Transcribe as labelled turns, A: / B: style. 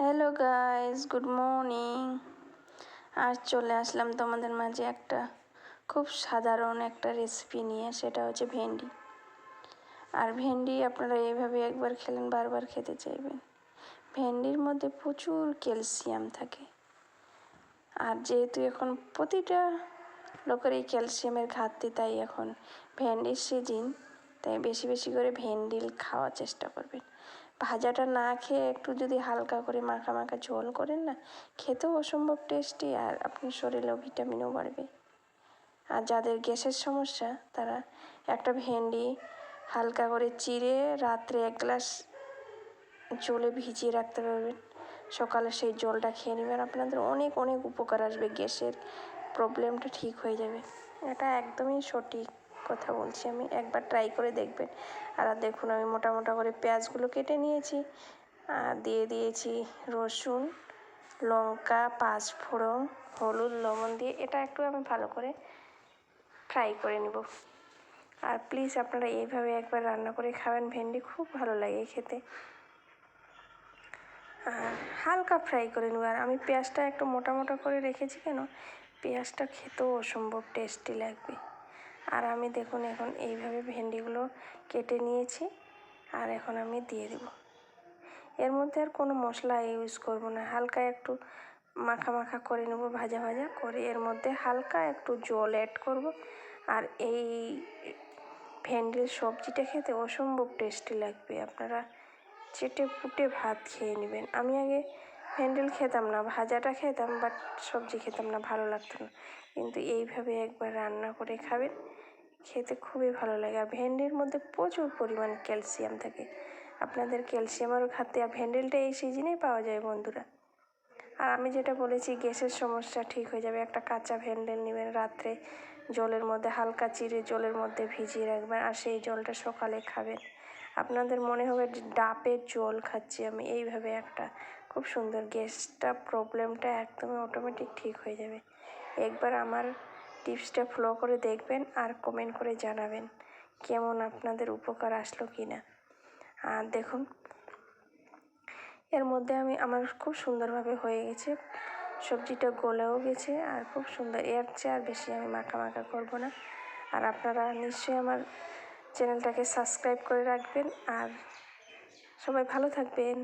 A: Hello guys, good morning. আজ চলে আসলাম তোমাদের মাঝে একটা খুব সাধারণ একটা রেসিপি নিয়ে, সেটা হচ্ছে ভেন্ডি। আর ভেন্ডি আপনারা এইভাবে একবার খেলেন বারবার খেতে চাইবেন। ভেন্ডির মধ্যে প্রচুর ক্যালসিয়াম থাকে, আর যেহেতু এখন প্রতিটা লোকের এই ক্যালসিয়ামের ঘাটতি, তাই এখন ভেন্ডির সিজন, তাই বেশি বেশি করে ভেন্ডি খাওয়ার চেষ্টা করবেন। ভাজাটা না খেয়ে একটু যদি হালকা করে মাখা মাখা ঝোল করেন না, খেতেও অসম্ভব টেস্টি, আর আপনার শরীরেও ভিটামিনও বাড়বে। আর যাদের গ্যাসের সমস্যা, তারা একটা ভেন্ডি হালকা করে চিড়ে রাত্রে 1 গ্লাস জলে ভিজিয়ে রাখতে পারবেন। সকালে সেই জলটা খেয়ে নেবেন, আপনাদের অনেক অনেক উপকার আসবে, গ্যাসের প্রবলেমটা ঠিক হয়ে যাবে। এটা একদমই সঠিক কথা বলছি আমি, একবার ট্রাই করে দেখবেন। আর দেখুন, আমি মোটা মোটা করে পেঁয়াজগুলো কেটে নিয়েছি, আর দিয়ে দিয়েছি রসুন, লঙ্কা, 5 ফোড়ন, হলুদ, লবণ দিয়ে এটা একটু আমি ভালো করে ফ্রাই করে নেব। আর প্লিজ আপনারা এইভাবে একবার রান্না করে খাবেন, ভেন্ডি খুব ভালো লাগে খেতে। আর হালকা ফ্রাই করে নেব। আর আমি পেঁয়াজটা একটু মোটা মোটা করে রেখেছি, কেন পেঁয়াজটা খেতেও অসম্ভব টেস্টি লাগবে। আর আমি দেখুন এখন এইভাবে ভেন্ডিগুলো কেটে নিয়েছি, আর এখন আমি দিয়ে দেব। এর মধ্যে আর কোনো মশলা ইউজ করব না, হালকা একটু মাখা মাখা করে নেব, ভাজা ভাজা করে এর মধ্যে হালকা একটু জল অ্যাড করব। আর এই ভেন্ডির সবজিটা খেতে অসম্ভব টেস্টি লাগবে, আপনারা চেটে পুটে ভাত খেয়ে নেবেন। আমি আগে ভেন্ডি খেতাম না, ভাজাটা খেতাম, বাট সবজি খেতাম না, ভালো লাগতো না। কিন্তু এইভাবে একবার রান্না করে খাবেন, খেতে খুবই ভালো লাগে। আর ভেন্ডির মধ্যে প্রচুর পরিমাণ ক্যালসিয়াম থাকে, আপনাদের ক্যালসিয়ামেরও ঘাটতি, আর ভেন্ডিটা এই সিজনেই পাওয়া যায় বন্ধুরা। আর আমি যেটা বলেছি, গ্যাসের সমস্যা ঠিক হয়ে যাবে। একটা কাঁচা ভেন্ডি নেবেন, রাত্রে জলের মধ্যে হালকা চিড়ে জলের মধ্যে ভিজিয়ে রাখবেন, আর সেই জলটা সকালে খাবেন। আপনাদের মনে হবে ডাবের জল খাচ্ছি আমি। এইভাবে একটা খুব সুন্দর, গ্যাসটা প্রবলেমটা একদমই অটোমেটিক ঠিক হয়ে যাবে। একবার আমার টিপসটা ফলো করে দেখবেন, আর কমেন্ট করে জানাবেন কেমন আপনাদের উপকার আসলো কি না। আর দেখুন, এর মধ্যে আমার খুব সুন্দরভাবে হয়ে গেছে, সবজিটা গলেও গেছে, আর খুব সুন্দর। এর চেয়ে আর বেশি আমি মাখা মাখা করবো না। আর আপনারা নিশ্চয়ই আমার চ্যানেলটাকে সাবস্ক্রাইব করে রাখবেন, আর সবাই ভালো থাকবেন।